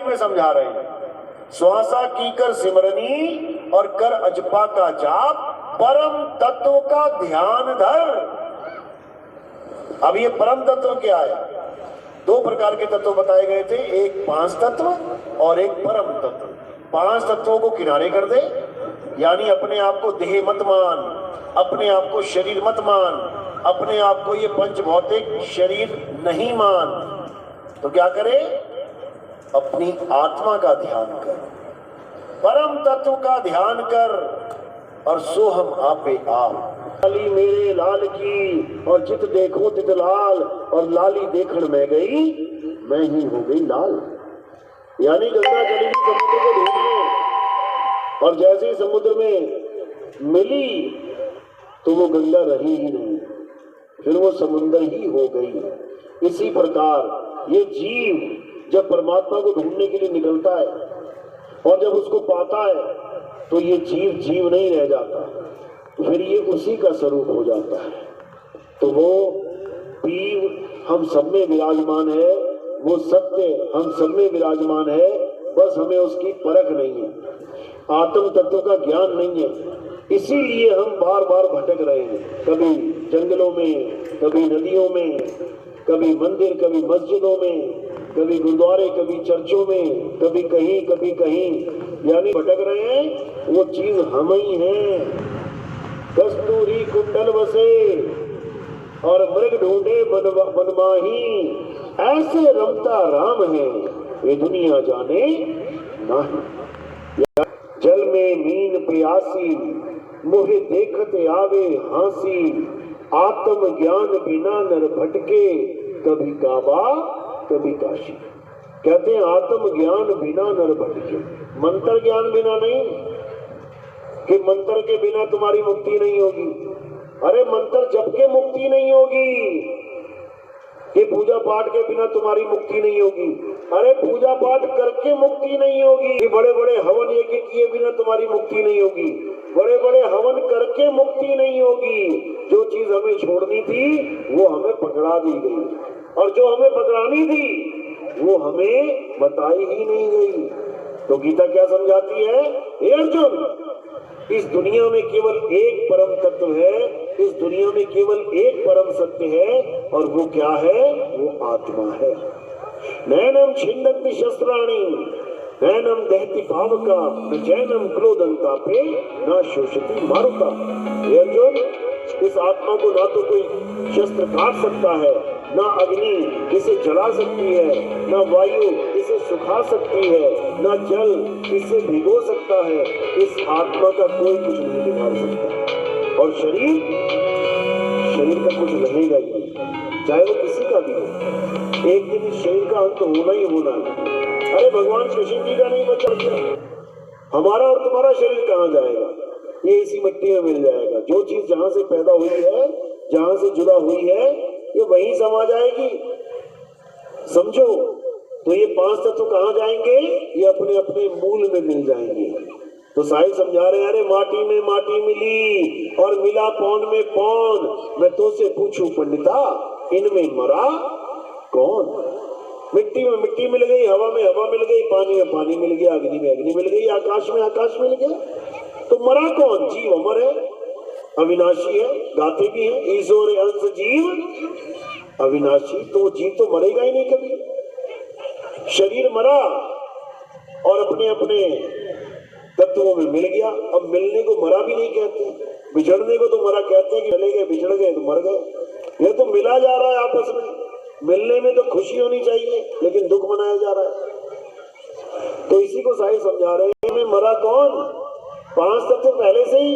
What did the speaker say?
Line में समझा रहे हैं। श्वासा की कर सिमरनी और कर अजपा का जाप, परम तत्व का ध्यान धर। अब ये परम तत्व क्या है? दो प्रकार के तत्व बताए गए थे, एक पांच तत्व और एक परम तत्व। पांच तत्वों को किनारे कर दे, यानी अपने आप को देह मत मान, अपने आप को शरीर मत मान, अपने आप को ये पंच भौतिक शरीर नहीं मान। तो क्या करे? अपनी आत्मा का ध्यान कर, परम तत्व का ध्यान कर, और सो हम आपे आप। लाली मेरे लाल की और जित देखो तित लाल, और लाली देखण में गई मैं ही हो गई लाल। यानी गंगा चली गई समुद्र को ढूंढने, और जैसे ही समुद्र में मिली तो वो गंगा रही ही नहीं, फिर वो समुद्र ही हो गई। इसी प्रकार ये जीव जब परमात्मा को ढूंढने के लिए निकलता है और जब उसको पाता है तो ये जीव जीव नहीं रह जाता, तो फिर ये उसी का स्वरूप हो जाता है। तो वो पीव हम सब में विराजमान है, वो सत्य हम सब में विराजमान है, बस हमें उसकी परख नहीं है, आत्म तत्व का ज्ञान नहीं है। इसीलिए हम बार बार भटक रहे हैं, कभी जंगलों में, कभी नदियों में, कभी मंदिर, कभी मस्जिदों में, कभी गुरुद्वारे, कभी चर्चों में, कभी कहीं, यानी भटक रहे हैं। वो चीज हम ही हैं। कस्तूरी कुंडल बसे और मृग ढूंढे बनमाही, ऐसे रमता राम है ये दुनिया जाने नहीं। जल में मीन प्यासी मोहे देखते आवे हांसी, आत्म ज्ञान बिना नर भटके कभी काबा कभी काशी। कहते हैं आत्म ज्ञान बिना नर भटके, मंत्र ज्ञान बिना नहीं, कि मंत्र के बिना तुम्हारी मुक्ति नहीं होगी। अरे मंत्र जप के मुक्ति नहीं होगी, कि पूजा पाठ के बिना तुम्हारी मुक्ति नहीं होगी। अरे पूजा पाठ करके मुक्ति नहीं होगी, कि बड़े बड़े हवन यज्ञ किए बिना तुम्हारी मुक्ति नहीं होगी, बड़े बड़े हवन करके मुक्ति नहीं होगी। जो चीज हमें छोड़नी थी वो हमें पकड़ा दी गई, और जो हमें पकड़ानी थी वो हमें बताई ही नहीं गई। तो गीता क्या समझाती है? हे अर्जुन, इस दुनिया में केवल एक परम तत्व है, इस दुनिया में केवल एक परम सत्य है, और वो क्या है? वो आत्मा है। नैनम छिन्नन्ति शस्त्राणि नैनम दहति पावका, न चैनम क्रोधंता पे न शोषति मारुता। हे अर्जुन, इस आत्मा को ना तो कोई शस्त्र काट सकता है, ना अग्नि इसे जला सकती है, ना वायु इसे सुखा सकती है, ना जल इसे भिगो सकता है। इस आत्मा का कोई कुछ नहीं बिगाड़ सकता। और शरीर का कुछ रहेगा ही नहीं, चाहे वो किसी का भी हो। एक दिन इस शरीर का अंत होना ही होना है। अरे भगवान कृष्ण जी का नहीं बचा दिया, हमारा और तुम्हारा शरीर कहाँ जाएगा? ये इसी मिट्टी में मिल जाएगा। जो चीज जहां से पैदा हुई है, जहां से जुड़ा हुई है, ये वहीं समा जाएगी। समझो, तो ये पांच तत्व कहाँ जाएंगे? ये अपने अपने मूल में मिल जाएंगे। तो साहिब समझा रहे हैं, अरे माटी में माटी मिली और मिला पौन में पौन, मैं तो से पूछूं पंडिता इनमें मरा कौन? मिट्टी में मिट्टी मिल गई, हवा में हवा मिल गई, पानी में पानी मिल गया, अग्नि में अग्नि मिल गई, आकाश में आकाश मिल गया, तो मरा कौन? जीव अमर है, अविनाशी है, गाते भी है, ईश्वर अंश जीव अविनाशी। तो जीव तो मरेगा ही नहीं कभी। शरीर मरा और अपने अपने तत्वों में मिल गया। अब मिलने को मरा भी नहीं कहते, बिछड़ने को तो मरा कहते हैं कि चले गए, बिछड़ गए तो मर गए। ये तो मिला जा रहा है आपस में। मिलने में तो खुशी होनी चाहिए, लेकिन दुख मनाया जा रहा है। तो इसी को साहिब समझा रहे हैं, मरा कौन? पांच तत्व पहले से ही